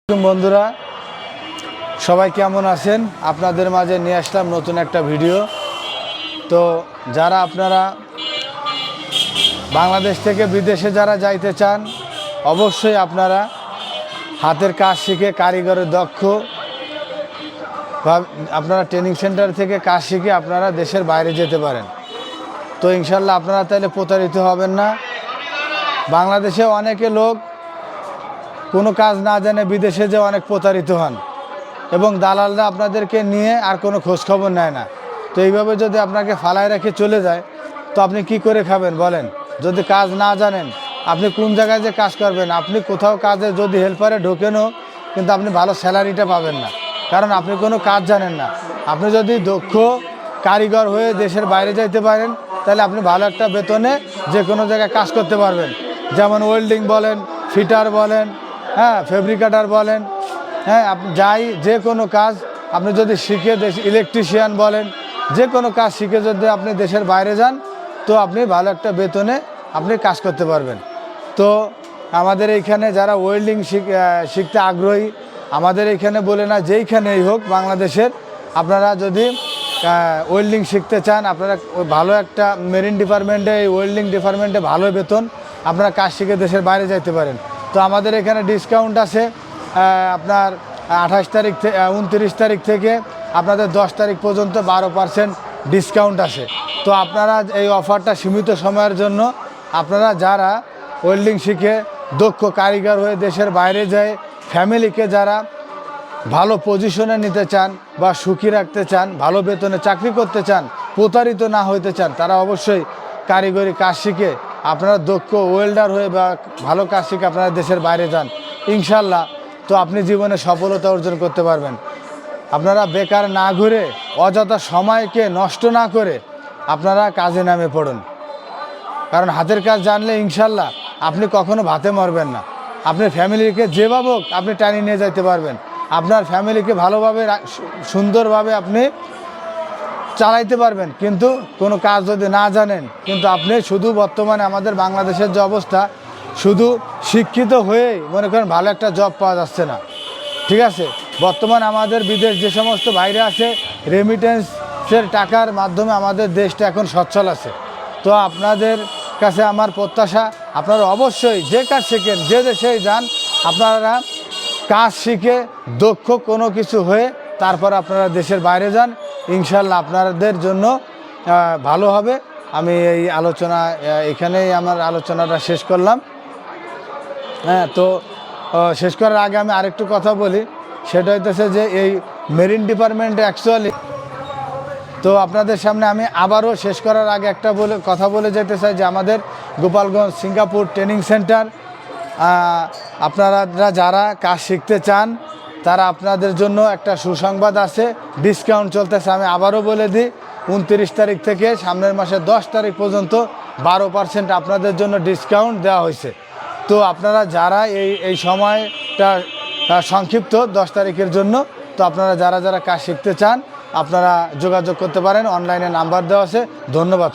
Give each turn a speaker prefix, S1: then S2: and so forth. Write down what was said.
S1: বন্ধুরা সবাই কেমন আছেন? আপনাদের মাঝে নিয়ে আসলাম নতুন একটা ভিডিও। তো যারা আপনারা বাংলাদেশ থেকে বিদেশে যারা যাইতে চান, অবশ্যই আপনারা হাতের কাজ শিখে কারিগরের দক্ষ বা আপনারা ট্রেনিং সেন্টার থেকে কাজ শিখে আপনারা দেশের বাইরে যেতে পারেন। তো ইনশাল্লাহ আপনারা তাহলে প্রতারিত হবেন না। বাংলাদেশে অনেকে লোক কোনো কাজ না জানে বিদেশে যে অনেক প্রতারিত হন এবং দালালরা আপনাদেরকে নিয়ে আর কোনো খোঁজখবর নেয় না। তো এইভাবে যদি আপনাকে ফালায় রেখে চলে যায় তো আপনি কি করে খাবেন বলেন? যদি কাজ না জানেন আপনি কোন জায়গায় যে কাজ করবেন, আপনি কোথাও কাজে যদি হেল্পারে ঢোকেনও কিন্তু আপনি ভালো স্যালারিটা পাবেন না, কারণ আপনি কোনো কাজ জানেন না। আপনি যদি দক্ষ কারিগর হয়ে দেশের বাইরে যাইতে পারেন তাহলে আপনি ভালো একটা বেতনে যে কোনো জায়গায় কাজ করতে পারবেন। যেমন ওয়েল্ডিং বলেন, ফিটার বলেন, হ্যাঁ, ফেব্রিকেটার বলেন, হ্যাঁ, আপনি যাই যে কোনো কাজ আপনি যদি শিখে ইলেকট্রিশিয়ান বলেন, যে কোনো কাজ শিখে যদি আপনি দেশের বাইরে যান তো আপনি ভালো একটা বেতনে আপনি কাজ করতে পারবেন। তো আমাদের এইখানে যারা ওয়েল্ডিং শিখতে আগ্রহী, আমাদের এইখানে বলে না যেইখানেই হোক বাংলাদেশের, আপনারা যদি ওয়েল্ডিং শিখতে চান, আপনারা ভালো একটা মেরিন ডিপার্টমেন্টে, এই ওয়েল্ডিং ডিপার্টমেন্টে ভালো বেতন, আপনারা কাজ শিখে দেশের বাইরে যাইতে পারেন। তো আমাদের এখানে ডিসকাউন্ট আছে আপনার 28 তারিখ থেকে 29 তারিখ থেকে আপনাদের 10 তারিখ পর্যন্ত 12% ডিসকাউন্ট আছে। তো আপনারা এই অফারটা সীমিত সময়ের জন্য, আপনারা যারা ওয়েল্ডিং শিখে দক্ষ কারিগর হয়ে দেশের বাইরে যায়, ফ্যামিলিকে যারা ভালো পজিশনে নিতে চান বা সুখী রাখতে চান, ভালো বেতনে চাকরি করতে চান, প্রতারিত না হইতে চান, তারা অবশ্যই কারিগরি কাজ শিখে আপনারা দক্ষ ওয়েল্ডার হয়ে বা ভালো কাজ শিখে আপনারা দেশের বাইরে যান ইনশাল্লাহ। তো আপনি জীবনে সফলতা অর্জন করতে পারবেন। আপনারা বেকার না ঘুরে, অযথা সময়কে নষ্ট না করে আপনারা কাজে নামে পড়ুন, কারণ হাতের কাজ জানলে ইনশাল্লাহ আপনি কখনো ভাতে মরবেন না। আপনার ফ্যামিলিকে যেভাবে হোক আপনি টানি নিয়ে যাইতে পারবেন। আপনার ফ্যামিলিকে ভালোভাবে সুন্দরভাবে আপনি চালাইতে পারবেন। কিন্তু কোনো কাজ যদি না জানেন, কিন্তু আপনি শুধু বর্তমানে আমাদের বাংলাদেশের যে অবস্থা, শুধু শিক্ষিত হয়েই মনে করেন ভালো একটা জব পাওয়া যাচ্ছে না। ঠিক আছে, বর্তমানে আমাদের বিদেশ যে সমস্ত বাইরে আছে, রেমিটেন্সের টাকার মাধ্যমে আমাদের দেশটা এখন সচ্ছল আছে। তো আপনাদের কাছে আমার প্রত্যাশা, আপনারা অবশ্যই যে কাজ শিখেন, যে দেশেই যান, আপনারা কাজ শিখে দক্ষ কোনো কিছু হয়ে তারপর আপনারা দেশের বাইরে যান, ইনশাল্লাহ আপনাদের জন্য ভালো হবে। আমি এই আলোচনা এখানেই আমার আলোচনাটা শেষ করলাম। হ্যাঁ, তো শেষ করার আগে আমি আরেকটু কথা বলি, সেটা হইতেছে যে এই মেরিন ডিপার্টমেন্টে অ্যাকচুয়ালি, তো আপনাদের সামনে আমি আবারও শেষ করার আগে একটা কথা বলে যেতে চাই যে আমাদের গোপালগঞ্জ সিঙ্গাপুর ট্রেনিং সেন্টার, আপনারা যারা কাজ শিখতে চান তারা আপনাদের জন্য একটা সুসংবাদ আছে, ডিসকাউন্ট চলতেছে। আমি আবারও বলে দিই, 29 তারিখ থেকে সামনের মাসের 10 তারিখ পর্যন্ত 12% আপনাদের জন্য ডিসকাউন্ট দেওয়া হয়েছে। তো আপনারা যারা এই সময়টা সংক্ষিপ্ত 10 তারিখের জন্য, তো আপনারা যারা যারা কাজ শিখতে চান আপনারা যোগাযোগ করতে পারেন, অনলাইনে নাম্বার দেওয়া আছে। ধন্যবাদ।